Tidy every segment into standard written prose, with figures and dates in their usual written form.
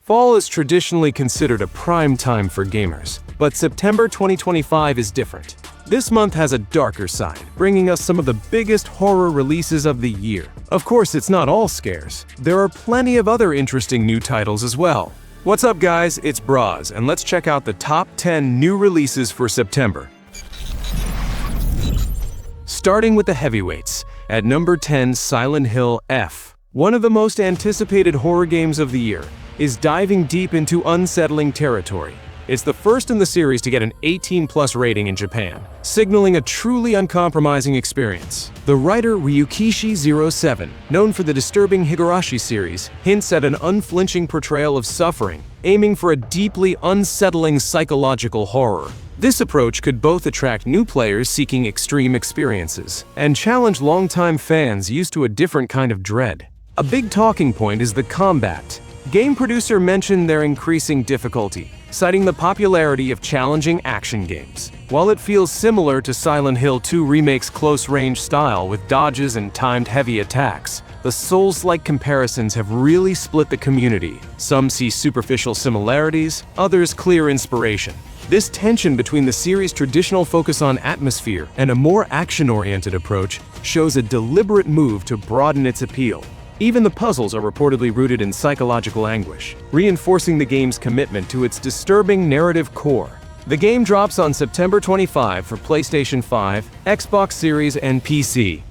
Fall is traditionally considered a prime time for gamers, but September 2025 is different. This month has a darker side, bringing us some of the biggest horror releases of the year. Of course, it's not all scares. There are plenty of other interesting new titles as well. What's up guys, it's Broz, and let's check out the top 10 new releases for September. Starting with the heavyweights, at number 10, Silent Hill F. One of the most anticipated horror games of the year is diving deep into unsettling territory. It's the first in the series to get an 18+ rating in Japan, signaling a truly uncompromising experience. The writer Ryukishi07, known for the disturbing Higurashi series, hints at an unflinching portrayal of suffering, aiming for a deeply unsettling psychological horror. This approach could both attract new players seeking extreme experiences and challenge longtime fans used to a different kind of dread. A big talking point is the combat. Game producer mentioned their increasing difficulty, citing the popularity of challenging action games. While it feels similar to Silent Hill 2 Remake's close-range style with dodges and timed heavy attacks, the Souls-like comparisons have really split the community. Some see superficial similarities, others clear inspiration. This tension between the series' traditional focus on atmosphere and a more action-oriented approach shows a deliberate move to broaden its appeal. Even the puzzles are reportedly rooted in psychological anguish, reinforcing the game's commitment to its disturbing narrative core. The game drops on September 25 for PlayStation 5, Xbox Series, and PC.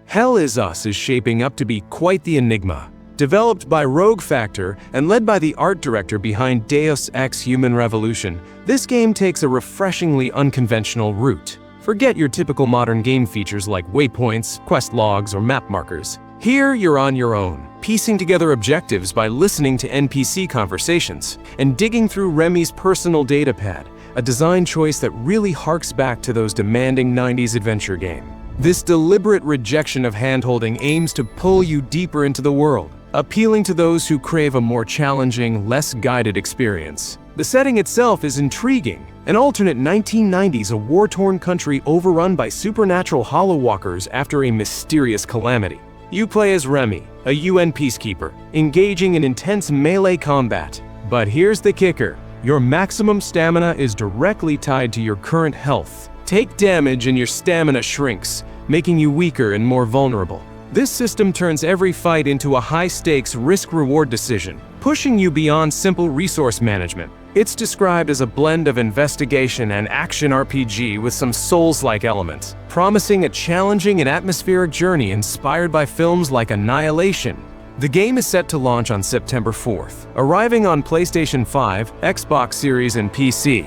Hell Is Us is shaping up to be quite the enigma. Developed by Rogue Factor and led by the art director behind Deus Ex Human Revolution, this game takes a refreshingly unconventional route. Forget your typical modern game features like waypoints, quest logs, or map markers. Here, you're on your own, piecing together objectives by listening to NPC conversations and digging through Remy's personal datapad, a design choice that really harks back to those demanding 90s adventure game. This deliberate rejection of handholding aims to pull you deeper into the world, appealing to those who crave a more challenging, less guided experience. The setting itself is intriguing. An alternate 1990s, a war-torn country overrun by supernatural hollow-walkers after a mysterious calamity. You play as Remy, a UN peacekeeper, engaging in intense melee combat. But here's the kicker. Your maximum stamina is directly tied to your current health. Take damage and your stamina shrinks, making you weaker and more vulnerable. This system turns every fight into a high-stakes risk-reward decision, pushing you beyond simple resource management. It's described as a blend of investigation and action RPG with some Souls-like elements, promising a challenging and atmospheric journey inspired by films like Annihilation. The game is set to launch on September 4th, arriving on PlayStation 5, Xbox Series, and PC.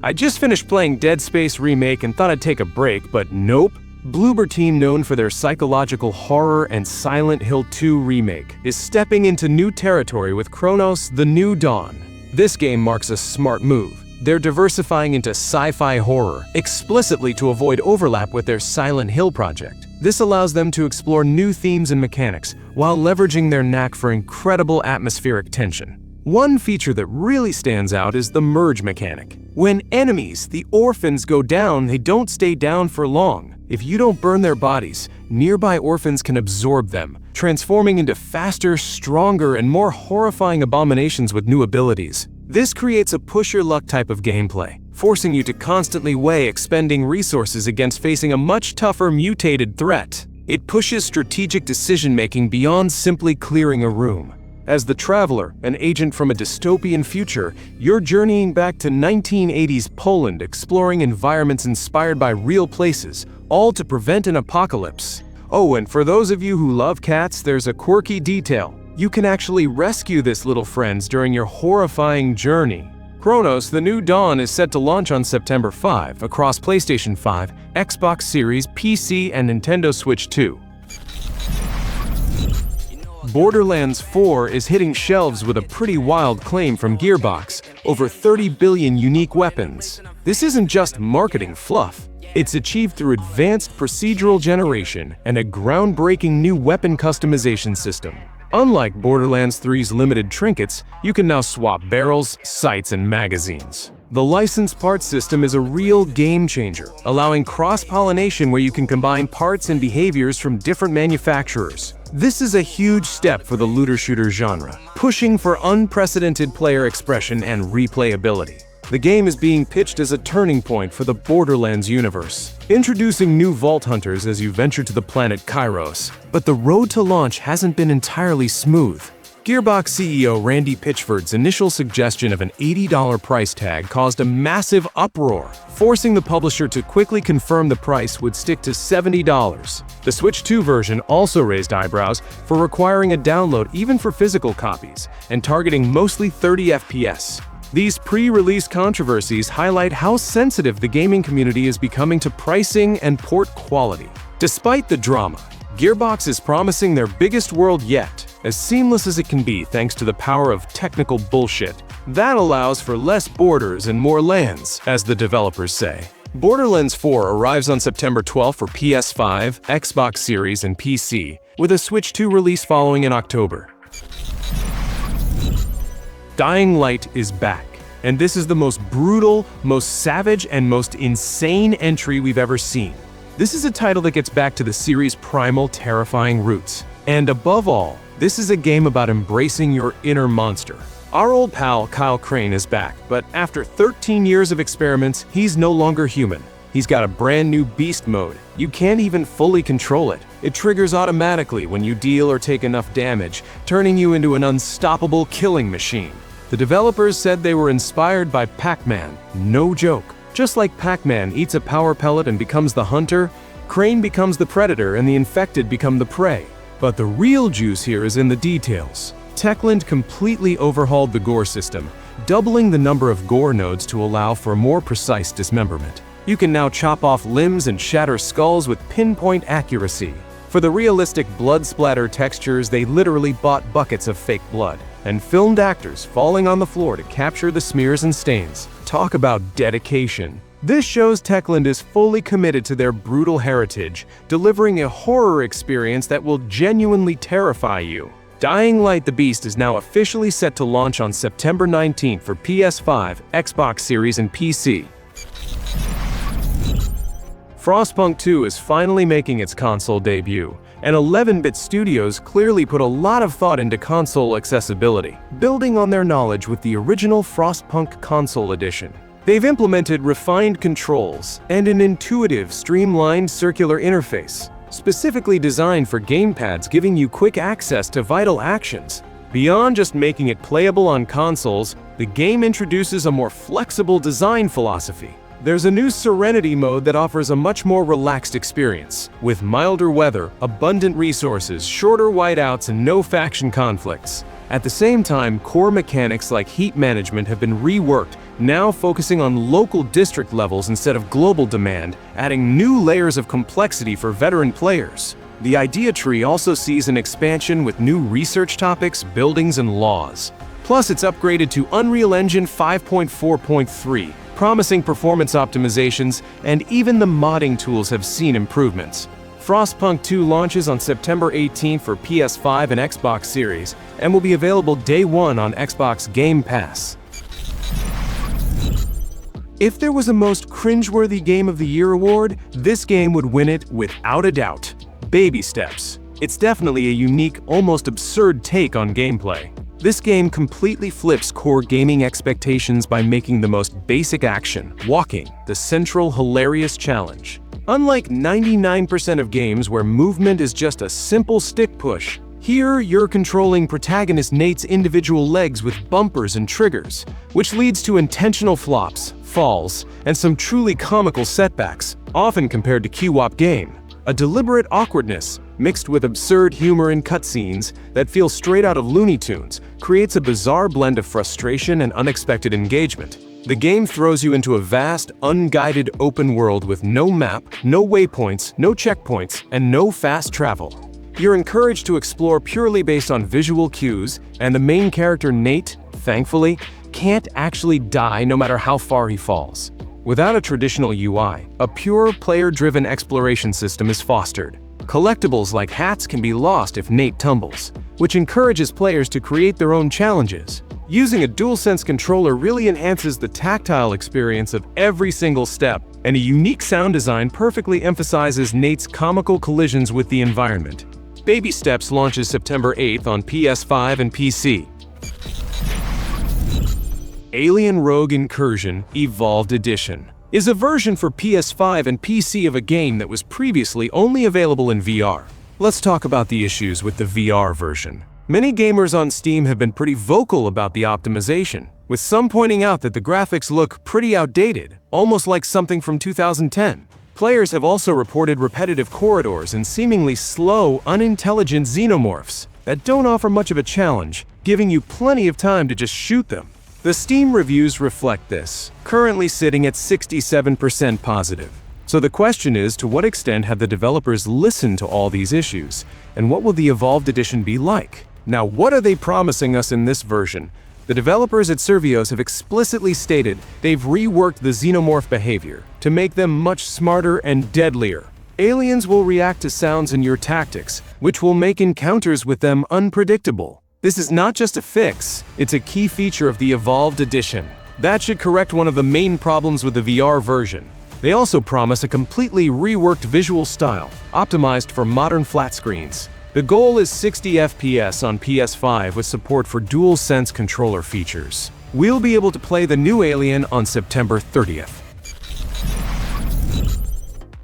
I just finished playing Dead Space Remake and thought I'd take a break, but nope. Bloober Team, known for their psychological horror and Silent Hill 2 Remake, is stepping into new territory with Cronos: The New Dawn. This game marks a smart move. They're diversifying into sci-fi horror, explicitly to avoid overlap with their Silent Hill project. This allows them to explore new themes and mechanics, while leveraging their knack for incredible atmospheric tension. One feature that really stands out is the merge mechanic. When enemies, the orphans, go down, they don't stay down for long. If you don't burn their bodies, nearby orphans can absorb them, transforming into faster, stronger, and more horrifying abominations with new abilities. This creates a push-your-luck type of gameplay, forcing you to constantly weigh expending resources against facing a much tougher mutated threat. It pushes strategic decision-making beyond simply clearing a room. As the Traveler, an agent from a dystopian future, you're journeying back to 1980s Poland, exploring environments inspired by real places, all to prevent an apocalypse. Oh, and for those of you who love cats, there's a quirky detail. You can actually rescue this little friends during your horrifying journey. Cronos: The New Dawn is set to launch on September 5 across PlayStation 5, Xbox Series, PC, and Nintendo Switch 2. Borderlands 4 is hitting shelves with a pretty wild claim from Gearbox: over 30 billion unique weapons. This isn't just marketing fluff. It's achieved through advanced procedural generation and a groundbreaking new weapon customization system. Unlike Borderlands 3's limited trinkets, you can now swap barrels, sights, and magazines. The licensed parts system is a real game changer, allowing cross-pollination where you can combine parts and behaviors from different manufacturers. This is a huge step for the looter-shooter genre, pushing for unprecedented player expression and replayability. The game is being pitched as a turning point for the Borderlands universe, introducing new vault hunters as you venture to the planet Cronos. But the road to launch hasn't been entirely smooth. Gearbox CEO Randy Pitchford's initial suggestion of an $80 price tag caused a massive uproar, forcing the publisher to quickly confirm the price would stick to $70. The Switch 2 version also raised eyebrows for requiring a download even for physical copies, and targeting mostly 30 FPS. These pre-release controversies highlight how sensitive the gaming community is becoming to pricing and port quality. Despite the drama, Gearbox is promising their biggest world yet, as seamless as it can be thanks to the power of technical bullshit. That allows for less borders and more lands, as the developers say. Borderlands 4 arrives on September 12 for PS5, Xbox Series, and PC, with a Switch 2 release following in October. Dying Light is back, and this is the most brutal, most savage, and most insane entry we've ever seen. This is a title that gets back to the series' primal, terrifying roots. And above all, this is a game about embracing your inner monster. Our old pal Kyle Crane is back, but after 13 years of experiments, he's no longer human. He's got a brand new beast mode. You can't even fully control it. It triggers automatically when you deal or take enough damage, turning you into an unstoppable killing machine. The developers said they were inspired by Pac-Man. No joke. Just like Pac-Man eats a power pellet and becomes the hunter, Crane becomes the predator and the infected become the prey. But the real juice here is in the details. Techland completely overhauled the gore system, doubling the number of gore nodes to allow for more precise dismemberment. You can now chop off limbs and shatter skulls with pinpoint accuracy. For the realistic blood splatter textures, they literally bought buckets of fake blood and filmed actors falling on the floor to capture the smears and stains. Talk about dedication. This shows Techland is fully committed to their brutal heritage, delivering a horror experience that will genuinely terrify you. Dying Light the Beast is now officially set to launch on September 19th for PS5, Xbox Series, and PC. Frostpunk 2 is finally making its console debut, and 11-bit studios clearly put a lot of thought into console accessibility, building on their knowledge with the original Frostpunk console edition. They've implemented refined controls and an intuitive, streamlined circular interface, specifically designed for gamepads, giving you quick access to vital actions. Beyond just making it playable on consoles, the game introduces a more flexible design philosophy. There's a new Serenity mode that offers a much more relaxed experience, with milder weather, abundant resources, shorter whiteouts, and no faction conflicts. At the same time, core mechanics like heat management have been reworked, now focusing on local district levels instead of global demand, adding new layers of complexity for veteran players. The idea tree also sees an expansion with new research topics, buildings, and laws. Plus, it's upgraded to Unreal Engine 5.4.3, promising performance optimizations, and even the modding tools have seen improvements. Frostpunk 2 launches on September 18th for PS5 and Xbox Series, and will be available day one on Xbox Game Pass. If there was a most cringeworthy Game of the Year award, this game would win it without a doubt. Baby Steps. It's definitely a unique, almost absurd take on gameplay. This game completely flips core gaming expectations by making the most basic action, walking, the central hilarious challenge. Unlike 99% of games where movement is just a simple stick push, here you're controlling protagonist Nate's individual legs with bumpers and triggers, which leads to intentional flops, falls, and some truly comical setbacks, often compared to Q-Wop game. A deliberate awkwardness, mixed with absurd humor in cutscenes that feel straight out of Looney Tunes, creates a bizarre blend of frustration and unexpected engagement. The game throws you into a vast, unguided open world with no map, no waypoints, no checkpoints, and no fast travel. You're encouraged to explore purely based on visual cues, and the main character Nate, thankfully, can't actually die no matter how far he falls. Without a traditional UI, a pure player-driven exploration system is fostered. Collectibles like hats can be lost if Nate tumbles, which encourages players to create their own challenges. Using a DualSense controller really enhances the tactile experience of every single step, and a unique sound design perfectly emphasizes Nate's comical collisions with the environment. Baby Steps launches September 8th on PS5 and PC. Alien Rogue Incursion Evolved Edition is a version for PS5 and PC of a game that was previously only available in VR. Let's talk about the issues with the VR version. Many gamers on Steam have been pretty vocal about the optimization, with some pointing out that the graphics look pretty outdated, almost like something from 2010. Players have also reported repetitive corridors and seemingly slow, unintelligent xenomorphs that don't offer much of a challenge, giving you plenty of time to just shoot them. The Steam reviews reflect this, currently sitting at 67% positive. So the question is, to what extent have the developers listened to all these issues, and what will the Evolved Edition be like? Now, what are they promising us in this version? The developers at Survios have explicitly stated they've reworked the xenomorph behavior to make them much smarter and deadlier. Aliens will react to sounds in your tactics, which will make encounters with them unpredictable. This is not just a fix, it's a key feature of the Evolved Edition. That should correct one of the main problems with the VR version. They also promise a completely reworked visual style, optimized for modern flat screens. The goal is 60 FPS on PS5 with support for DualSense controller features. We'll be able to play the new Alien on September 30th.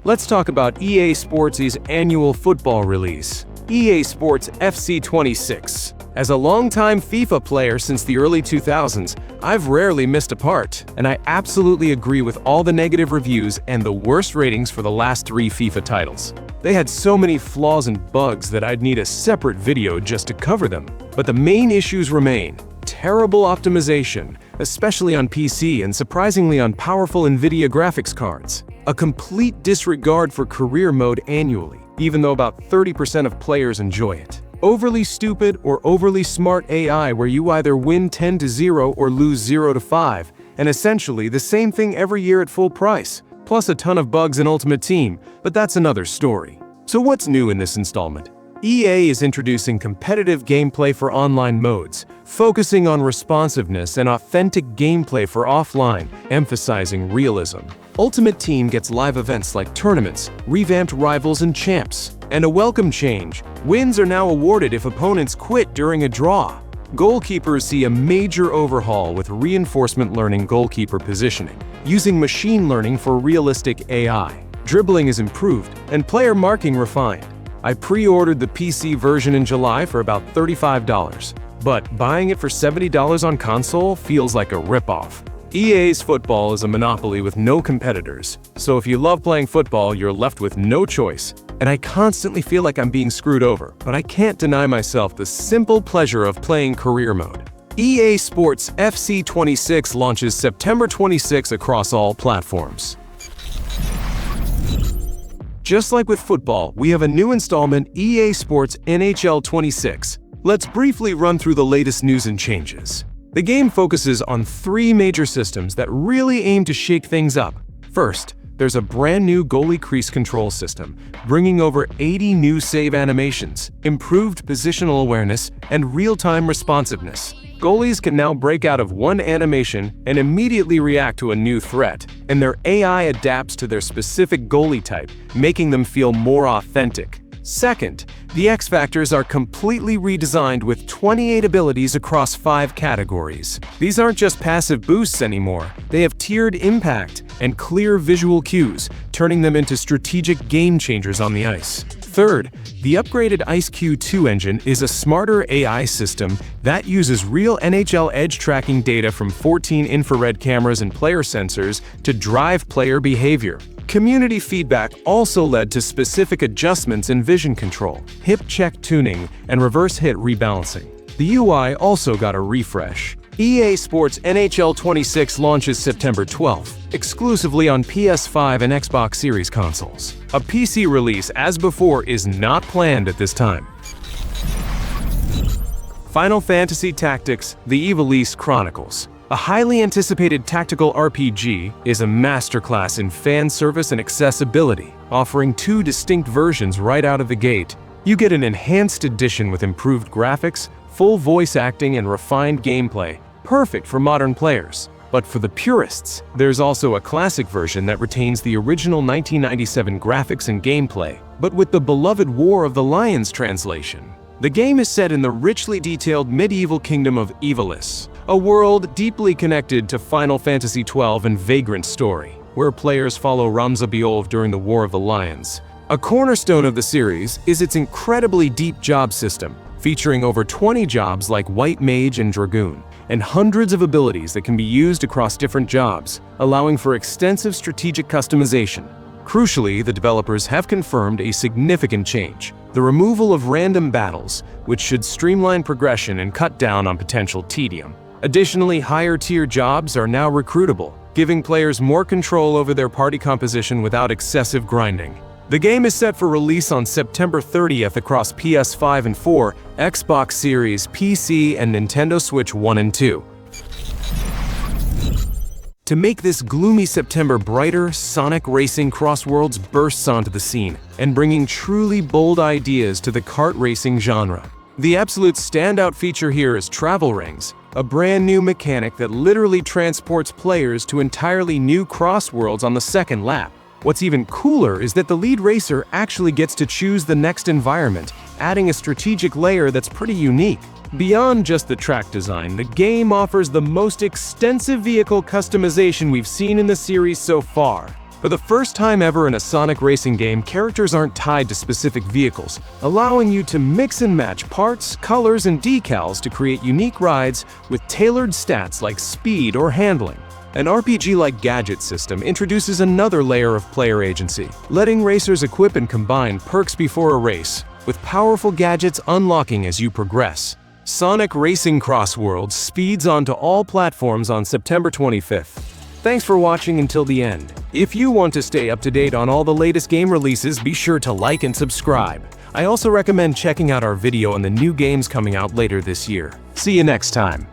Let's talk about EA Sports' annual football release, EA Sports FC 26. As a longtime FIFA player since the early 2000s, I've rarely missed a part, and I absolutely agree with all the negative reviews and the worst ratings for the last 3 FIFA titles. They had so many flaws and bugs that I'd need a separate video just to cover them. But the main issues remain: terrible optimization, especially on PC and surprisingly on powerful NVIDIA graphics cards. A complete disregard for career mode annually, even though about 30% of players enjoy it. Overly stupid or overly smart AI where you either win 10-0 or lose 0-5, and essentially the same thing every year at full price, plus a ton of bugs in Ultimate Team, but that's another story. So what's new in this installment? EA is introducing competitive gameplay for online modes, focusing on responsiveness and authentic gameplay for offline, emphasizing realism. Ultimate Team gets live events like tournaments, revamped rivals and champs, and a welcome change. Wins are now awarded if opponents quit during a draw. Goalkeepers see a major overhaul with reinforcement learning goalkeeper positioning, using machine learning for realistic AI. Dribbling is improved, and player marking refined. I pre-ordered the PC version in July for about $35, but buying it for $70 on console feels like a ripoff. EA's football is a monopoly with no competitors, so if you love playing football, you're left with no choice. And I constantly feel like I'm being screwed over, but I can't deny myself the simple pleasure of playing career mode. EA Sports FC 26 launches September 26 across all platforms. Just like with football, we have a new installment, EA Sports NHL 26. Let's briefly run through the latest news and changes. The game focuses on 3 major systems that really aim to shake things up. First, there's a brand new goalie crease control system, bringing over 80 new save animations, improved positional awareness, and real-time responsiveness. Goalies can now break out of one animation and immediately react to a new threat, and their AI adapts to their specific goalie type, making them feel more authentic. Second, the X Factors are completely redesigned with 28 abilities across 5 categories. These aren't just passive boosts anymore, they have tiered impact and clear visual cues, turning them into strategic game changers on the ice. Third, the upgraded IceQ2 engine is a smarter AI system that uses real NHL edge tracking data from 14 infrared cameras and player sensors to drive player behavior. Community feedback also led to specific adjustments in vision control, hip check tuning, and reverse hit rebalancing. The UI also got a refresh. EA Sports NHL 26 launches September 12th, exclusively on PS5 and Xbox Series consoles. A PC release, as before, is not planned at this time. Final Fantasy Tactics: The Ivalice Chronicles. A highly anticipated tactical RPG, is a masterclass in fan service and accessibility, offering 2 distinct versions right out of the gate. You get an enhanced edition with improved graphics, full voice acting, and refined gameplay, perfect for modern players. But for the purists, there's also a classic version that retains the original 1997 graphics and gameplay, but with the beloved War of the Lions translation. The game is set in the richly detailed medieval kingdom of Ivalice, a world deeply connected to Final Fantasy XII and Vagrant's story, where players follow Ramza Beolve during the War of the Lions. A cornerstone of the series is its incredibly deep job system, featuring over 20 jobs like White Mage and Dragoon, and hundreds of abilities that can be used across different jobs, allowing for extensive strategic customization. Crucially, the developers have confirmed a significant change: the removal of random battles, which should streamline progression and cut down on potential tedium. Additionally, higher-tier jobs are now recruitable, giving players more control over their party composition without excessive grinding. The game is set for release on September 30th across PS5 and 4, Xbox Series, PC, and Nintendo Switch 1 and 2. To make this gloomy September brighter, Sonic Racing CrossWorlds bursts onto the scene, and bringing truly bold ideas to the kart racing genre. The absolute standout feature here is Travel Rings, a brand new mechanic that literally transports players to entirely new CrossWorlds on the second lap. What's even cooler is that the lead racer actually gets to choose the next environment, adding a strategic layer that's pretty unique. Beyond just the track design, the game offers the most extensive vehicle customization we've seen in the series so far. For the first time ever in a Sonic racing game, characters aren't tied to specific vehicles, allowing you to mix and match parts, colors, and decals to create unique rides with tailored stats like speed or handling. An RPG-like gadget system introduces another layer of player agency, letting racers equip and combine perks before a race, with powerful gadgets unlocking as you progress. Sonic Racing CrossWorlds speeds onto all platforms on September 25th. Thanks for watching until the end. If you want to stay up to date on all the latest game releases, be sure to like and subscribe. I also recommend checking out our video on the new games coming out later this year. See you next time.